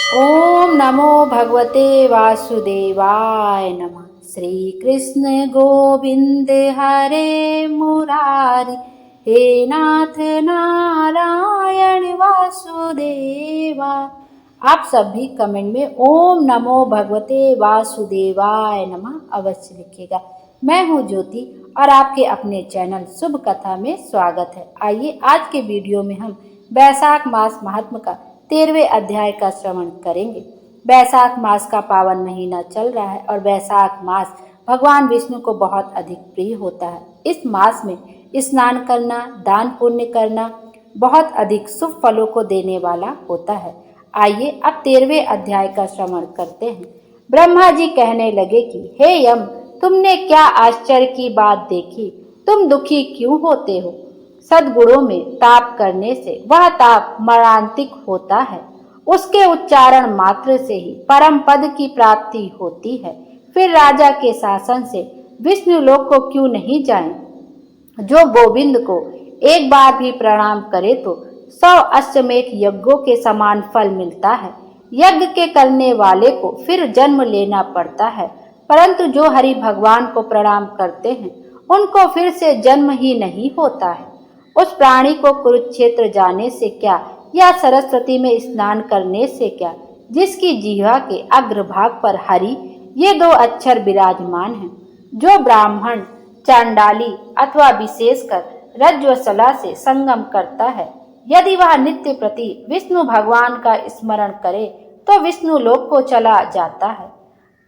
ओम नमो भगवते वासुदेवाय नमः। श्री कृष्ण गोविंद हरे मुरारी, हे नाथ नारायण वासुदेवा। आप सभी कमेंट में ओम नमो भगवते वासुदेवाय नमः अवश्य लिखिएगा। मैं हूँ ज्योति और आपके अपने चैनल शुभ कथा में स्वागत है। आइए आज के वीडियो में हम वैशाख मास महात्म का 13वें अध्याय का श्रवण करेंगे। वैशाख मास का पावन महीना चल रहा है और वैशाख मास भगवान विष्णु को बहुत अधिक प्रिय होता है। इस मास में स्नान करना, दान पुण्य करना बहुत अधिक शुभ फलों को देने वाला होता है। आइए अब 13वें अध्याय का श्रवण करते हैं। ब्रह्मा जी कहने लगे कि हे यम, तुमने क्या आश्चर्य की बात देखी? तुम दुखी क्यों होते हो? सद्गुणों में ताप करने से वह ताप मरणांतिक होता है। उसके उच्चारण मात्र से ही परम पद की प्राप्ति होती है। फिर राजा के शासन से विष्णु लोक को क्यों नहीं जाएं? जो गोविंद को एक बार भी प्रणाम करे तो 100 अश्वमेध यज्ञों के समान फल मिलता है। यज्ञ के करने वाले को फिर जन्म लेना पड़ता है, परंतु जो हरि भगवान को प्रणाम करते हैं उनको फिर से जन्म ही नहीं होता है। उस प्राणी को कुरुक्षेत्र जाने से क्या या सरस्वती में स्नान करने से क्या, जिसकी जीवा के अग्रभाग पर हरि ये 2 अक्षर विराजमान हैं। जो ब्राह्मण, चांडाली अथवा विशेषकर रज्ज्वसला से संगम करता है, यदि वह नित्य प्रति विष्णु भगवान का स्मरण करे तो विष्णु लोक को चला जाता है।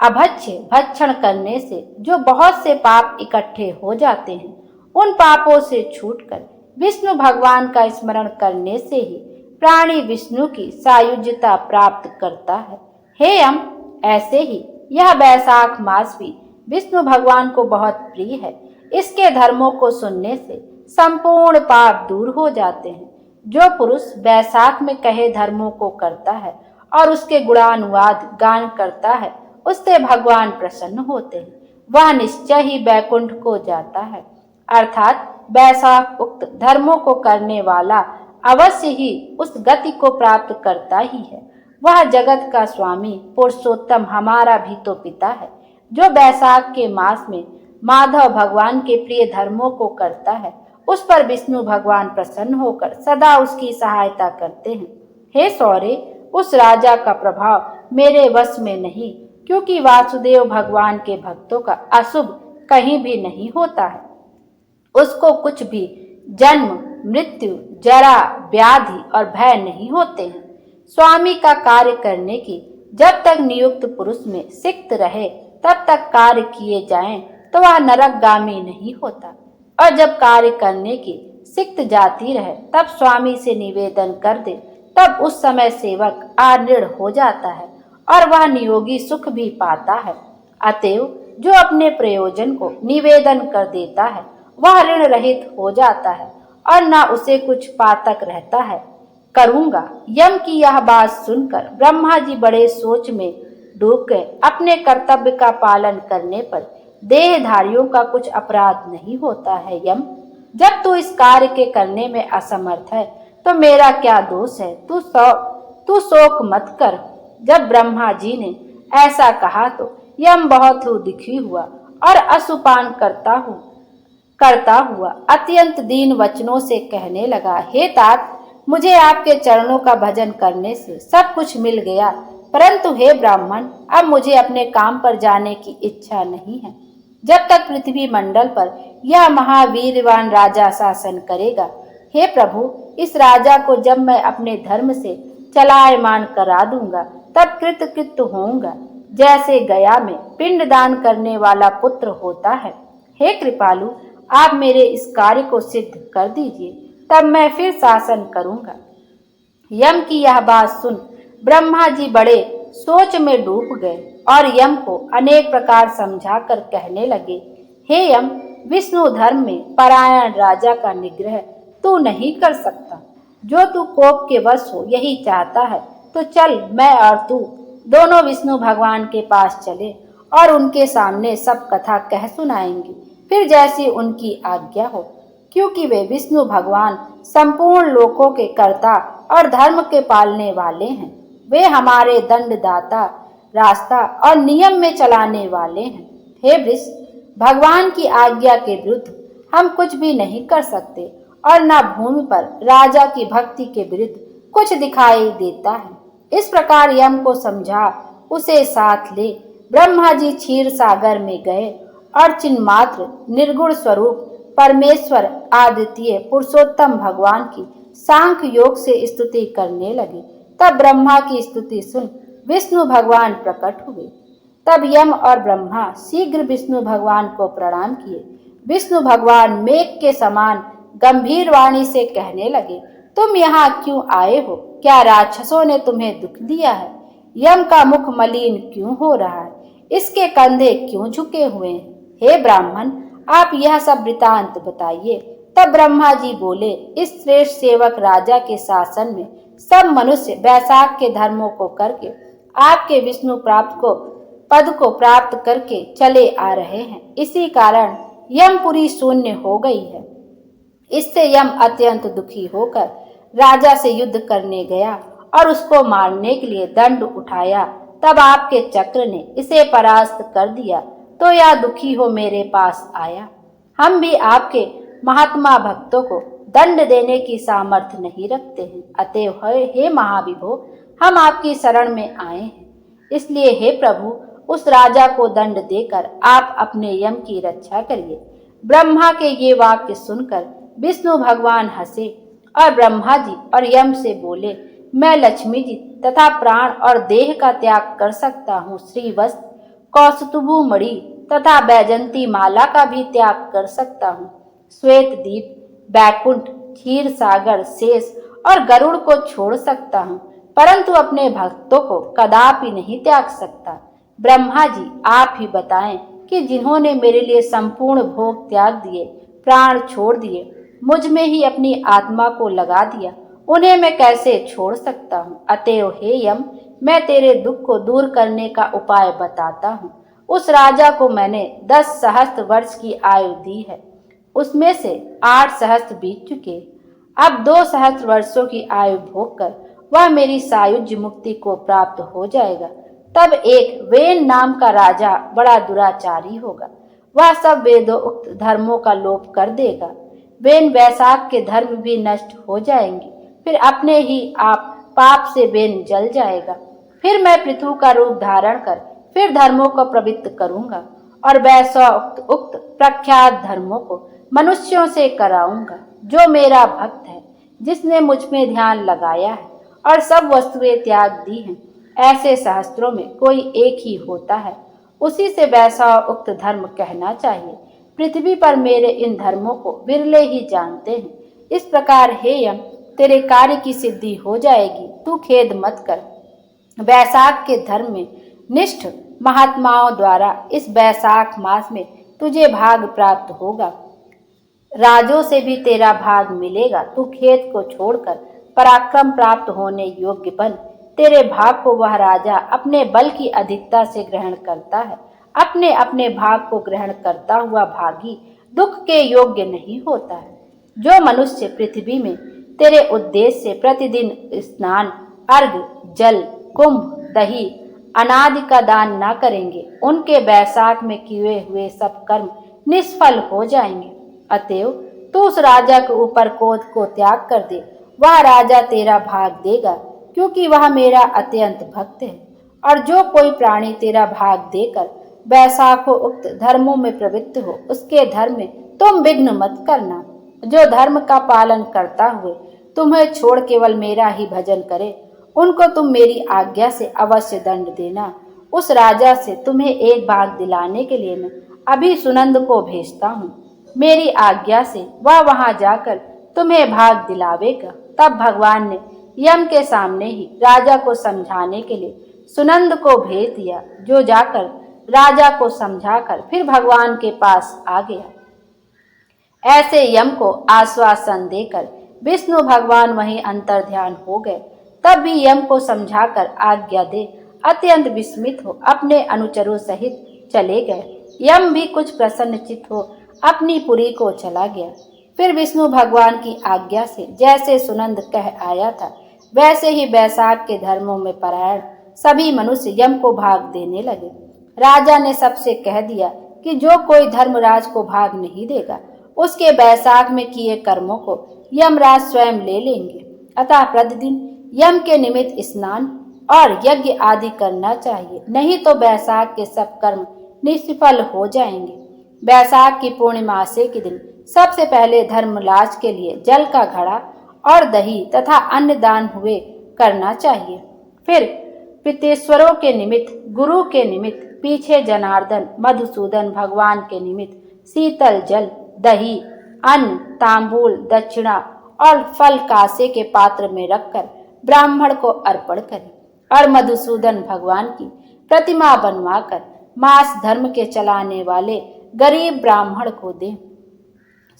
अभक्ष्य भक्षण करने से जो बहुत से पाप इकट्ठे हो जाते हैं, उन पापों से छूटकर विष्णु भगवान का स्मरण करने से ही प्राणी विष्णु की सायुज्यता प्राप्त करता है। हे यम, ऐसे ही यह वैशाख मास भी विष्णु भगवान को बहुत प्रिय है। इसके धर्मों को सुनने से संपूर्ण पाप दूर हो जाते हैं। जो पुरुष वैशाख में कहे धर्मों को करता है और उसके गुणानुवाद गान करता है, उससे भगवान प्रसन्न होते हैं। वह निश्चय ही वैकुंठ को जाता है। अर्थात वैशाख उक्त धर्मों को करने वाला अवश्य ही उस गति को प्राप्त करता ही है। वह जगत का स्वामी पुरुषोत्तम हमारा भी तो पिता है। जो वैशाख के मास में माधव भगवान के प्रिय धर्मों को करता है, उस पर विष्णु भगवान प्रसन्न होकर सदा उसकी सहायता करते हैं। हे सौरे, उस राजा का प्रभाव मेरे वश में नहीं, क्योंकि वासुदेव भगवान के भक्तों का अशुभ कहीं भी नहीं होता है। उसको कुछ भी जन्म, मृत्यु, जरा, व्याधि और भय नहीं होते हैं। स्वामी का कार्य करने की जब तक नियुक्त पुरुष में सिक्त रहे तब तक कार्य किए जाएं तो वह नरकगामी नहीं होता, और जब कार्य करने की सिक्त जाती रहे तब स्वामी से निवेदन कर दे, तब उस समय सेवक आदृढ़ हो जाता है और वह नियोगी सुख भी पाता है। अतएव जो अपने प्रयोजन को निवेदन कर देता है वह ऋण रहित हो जाता है और न उसे कुछ पातक रहता है। करूंगा। यम की यह बात सुनकर ब्रह्मा जी बड़े सोच में डूब गए। अपने कर्तव्य का पालन करने पर देहधारियों का कुछ अपराध नहीं होता है। यम, जब तू इस कार्य के करने में असमर्थ है तो मेरा क्या दोष है? तू शोक मत कर। जब ब्रह्मा जी ने ऐसा कहा तो यम बहुत ही दुखी हुआ और अश्रुपान करता हुआ अत्यंत दीन वचनों से कहने लगा, हे तात, मुझे आपके चरणों का भजन करने से सब कुछ मिल गया, परंतु हे ब्राह्मण, अब मुझे अपने काम पर जाने की इच्छा नहीं है। जब तक पृथ्वी मंडल पर यह महावीरवान राजा शासन करेगा। हे प्रभु, इस राजा को जब मैं अपने धर्म से चलायमान करा दूंगा तब कृतकृत्य होऊंगा, जैसे गया में पिंडदान करने वाला पुत्र होता है। हे कृपालु, आप मेरे इस कार्य को सिद्ध कर दीजिए, तब मैं फिर शासन करूंगा। यम की यह बात सुन ब्रह्मा जी बड़े सोच में डूब गए और यम को अनेक प्रकार समझाकर कहने लगे, हे यम, विष्णु धर्म में परायण राजा का निग्रह तू नहीं कर सकता। जो तू कोप के वश हो यही चाहता है तो चल, मैं और तू दोनों विष्णु भगवान के पास चले और उनके सामने सब कथा कह सुनाएंगे, फिर जैसी उनकी आज्ञा हो, क्योंकि वे विष्णु भगवान संपूर्ण लोकों के कर्ता और धर्म के पालने वाले हैं। वे हमारे दंडदाता, रास्ता और नियम में चलाने वाले हैं। हे वृष, भगवान की आज्ञा के विरुद्ध हम कुछ भी नहीं कर सकते और न भूमि पर राजा की भक्ति के विरुद्ध कुछ दिखाई देता है। इस प्रकार यम को समझा उसे साथ ले ब्रह्मा जी क्षीर सागर में गए और चिन्मात्र निर्गुण स्वरूप परमेश्वर अद्वितीय पुरुषोत्तम भगवान की सांख्य योग से स्तुति करने लगे। तब ब्रह्मा की स्तुति सुन विष्णु भगवान प्रकट हुए। तब यम और ब्रह्मा शीघ्र विष्णु भगवान को प्रणाम किए। विष्णु भगवान मेघ के समान गंभीर वाणी से कहने लगे, तुम यहाँ क्यों आए हो? क्या राक्षसों ने तुम्हें दुख दिया है? यम का मुख मलिन क्यों हो रहा है? इसके कंधे क्यों झुके हुए हैं? हे ब्राह्मण, आप यह सब वृतांत बताइए। तब ब्रह्मा जी बोले, इस श्रेष्ठ सेवक राजा के शासन में सब मनुष्य वैशाख के धर्मों को करके आपके विष्णु पद को प्राप्त करके चले आ रहे हैं। इसी कारण यमपुरी शून्य हो गई है। इससे यम अत्यंत दुखी होकर राजा से युद्ध करने गया और उसको मारने के लिए दंड उठाया। तब आपके चक्र ने इसे परास्त कर दिया तो यह दुखी हो मेरे पास आया। हम भी आपके महात्मा भक्तों को दंड देने की सामर्थ्य नहीं रखते हैं। अतएव हे महाविभो, हम आपकी शरण में आए हैं। इसलिए हे प्रभु, उस राजा को दंड देकर आप अपने यम की रक्षा करिए। ब्रह्मा के ये वाक्य सुनकर विष्णु भगवान हंसे और ब्रह्मा जी और यम से बोले, मैं लक्ष्मी जी तथा प्राण और देह का त्याग कर सकता हूँ। श्रीवस्त्र, कौस्तुभु मणि तथा बैजंती माला का भी त्याग कर सकता हूँ। श्वेत दीप, बैकुंठ, क्षीर सागर, शेष और गरुड़ को छोड़ सकता हूँ, परंतु अपने भक्तों को कदापि नहीं त्याग सकता। ब्रह्मा जी, आप ही बताएं कि जिन्होंने मेरे लिए संपूर्ण भोग त्याग दिए, प्राण छोड़ दिए, मुझ में ही अपनी आत्मा को लगा दिया, उन्हें मैं कैसे छोड़ सकता हूँ? अतएव हे यम, मैं तेरे दुख को दूर करने का उपाय बताता हूँ। उस राजा को मैंने 10 सहस्त्र वर्ष की आयु दी है, उसमें से 8 सहस्त्र बीत चुके। अब 2 सहस्त्र वर्षों की आयु भोगकर वह मेरी सायुज्य मुक्ति को प्राप्त हो जाएगा। तब एक वेन नाम का राजा बड़ा दुराचारी होगा। वह सब वेदोक्त धर्मों का लोप कर देगा। वेन वैशाख के धर्म भी नष्ट हो जाएंगे। फिर अपने ही आप पाप से वेन जल जाएगा। फिर मैं पृथु का रूप धारण कर फिर धर्मों को पवित्र करूंगा और वैशाख उक्त प्रख्यात धर्मों को मनुष्यों से कराऊंगा। जो मेरा भक्त है, जिसने मुझ में ध्यान लगाया है और सब वस्तुएं त्याग दी हैं, ऐसे शास्त्रों में कोई एक ही होता है, उसी से वैसा उक्त धर्म कहना चाहिए। पृथ्वी पर मेरे इन धर्मों को विरले ही जानते हैं। इस प्रकार हे यम, तेरे कार्य की सिद्धि हो जाएगी। तू खेद मत कर। वैशाख के धर्म में निष्ठ महात्माओं द्वारा इस वैशाख मास में तुझे भाग प्राप्त होगा। राजों से भी तेरा भाग मिलेगा। तू खेत को छोड़कर पराक्रम प्राप्त होने योग्य बन। तेरे भाग को वह राजा अपने बल की अधिकता से ग्रहण करता है। अपने अपने भाग को ग्रहण करता हुआ भागी दुख के योग्य नहीं होता है। जो मनुष्य पृथ्वी में तेरे उद्देश्य से प्रतिदिन स्नान, अर्घ, जल, कुंभ, दही, अनादि का दान न करेंगे, उनके वैशाख में किए हुए सब कर्म निष्फल हो जाएंगे। अतएव तू उस राजा के ऊपर क्रोध को त्याग कर दे। वह राजा तेरा भाग देगा, क्योंकि वह मेरा अत्यंत भक्त है। और जो कोई प्राणी तेरा भाग देकर वैशाखो उक्त धर्मों में प्रवृत्त हो, उसके धर्म में तुम विघ्न मत करना। जो धर्म का पालन करता हुए तुम्हें छोड़ केवल मेरा ही भजन करे, उनको तुम मेरी आज्ञा से अवश्य दंड देना। उस राजा से तुम्हें एक भाग दिलाने के लिए मैं अभी सुनंद को भेजता हूँ। मेरी आज्ञा से वह वहां जाकर तुम्हें भाग दिलावेगा। तब भगवान ने यम के सामने ही राजा को समझाने के लिए सुनंद को भेज दिया, जो जाकर राजा को समझाकर फिर भगवान के पास आ गया। ऐसे यम को आश्वासन देकर विष्णु भगवान वहीं अंतर्ध्यान हो गए। तब भी यम को समझाकर आज्ञा दे अत्यंत विस्मित हो अपने अनुचरों सहित चले गए। यम भी कुछ प्रसन्नचित हो अपनी पुरी को चला गया। फिर विष्णु भगवान की आज्ञा से जैसे सुनंद कह आया था, वैसे ही बैसाख के धर्मों में परायण सभी मनुष्य यम को भाग देने लगे। राजा ने सबसे कह दिया कि जो कोई धर्मराज को भाग नहीं देगा, उसके बैसाख में किए कर्मों को यमराज स्वयं ले लेंगे। अतः प्रतिदिन यम के निमित्त स्नान और यज्ञ आदि करना चाहिए, नहीं तो बैसाख के सब कर्म निष्फल हो जाएंगे। बैसाख की पूर्णिमासे के दिन सबसे पहले धर्मराज के लिए जल का घड़ा और दही तथा अन्न दान हुए करना चाहिए। फिर पितृश्वरों के निमित्त, गुरु के निमित्त पीछे जनार्दन, मधुसूदन भगवान के निमित्त शीतल जल, दही, अन्न, तांबूल, दक्षिणा और फल कासे के पात्र में रखकर ब्राह्मण को अर्पण करें और मधुसूदन भगवान की प्रतिमा बनवाकर मास धर्म के चलाने वाले गरीब ब्राह्मण को दें।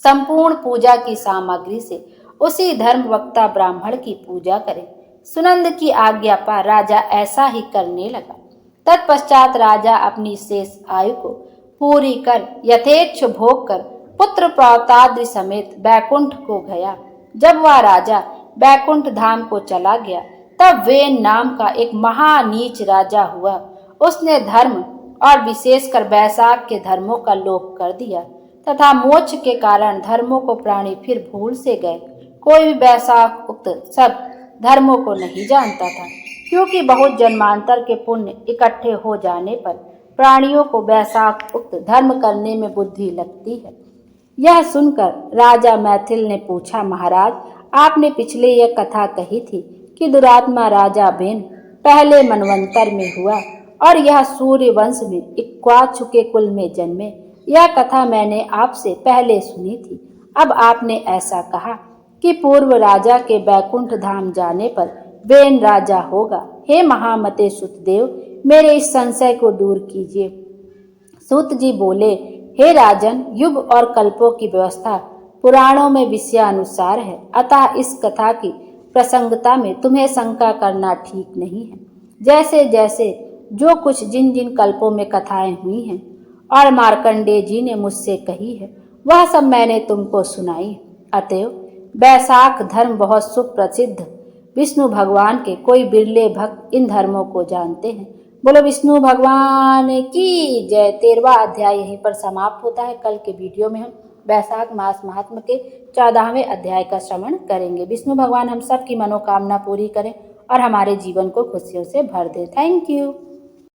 संपूर्ण पूजा की सामग्री से उसी धर्म वक्ता ब्राह्मण की पूजा करें। सुनंद की आज्ञा पर राजा ऐसा ही करने लगा। तत्पश्चात राजा अपनी शेष आयु को पूरी कर यथेच्छ भोग कर पुत्र प्रौताद्रि समेत बैकुंठ को गया। जब वह राजा बैकुंठ धाम को चला गया, तब वेन नाम का एक महानीच राजा हुआ। उसने धर्म और विशेषकर बैसाख के धर्मों का लोप कर दिया तथा मोक्ष के कारण धर्मों को प्राणी फिर भूल से गए। कोई भी बैसाख उक्त सब धर्मों को नहीं जानता था, क्योंकि बहुत जन्मांतर के पुण्य इकट्ठे हो जाने पर प्राणियों को बैसाख उक्त धर्म करने में बुद्धि लगती है। यह सुनकर राजा मैथिल ने पूछा, महाराज, आपने पिछले यह कथा कही थी कि दुरात्मा राजा बेन पहले मनवंतर में हुआ और यह सूर्य वंश में इक्ष्वाकु के कुल में जन्मे। यह कथा मैंने आपसे पहले सुनी थी। अब आपने ऐसा कहा कि पूर्व राजा के बैकुंठ धाम जाने पर वेन राजा होगा। हे महामते सुतदेव, मेरे इस संशय को दूर कीजिए। सूत जी बोले, हे राजन, युग और कल्पों की व्यवस्था पुराणों में विषयानुसार है, अतः इस कथा की प्रसंगता में तुम्हें शंका करना ठीक नहीं है। जैसे जैसे जो कुछ जिन जिन कल्पों में कथाएं हुई हैं और मार्कंडेय जी ने मुझसे कही है, वह सब मैंने तुमको सुनाई। अतएव बैसाख धर्म बहुत सुप्रसिद्ध, विष्णु भगवान के कोई बिरले भक्त इन धर्मों को जानते हैं। बोलो विष्णु भगवान की जय। 13वां अध्याय यहीं पर समाप्त होता है। कल के वीडियो में हम बैसाख मास महात्म के 14वें अध्याय का श्रवण करेंगे। विष्णु भगवान हम सब की मनोकामना पूरी करें और हमारे जीवन को खुशियों से भर दे। Thank you.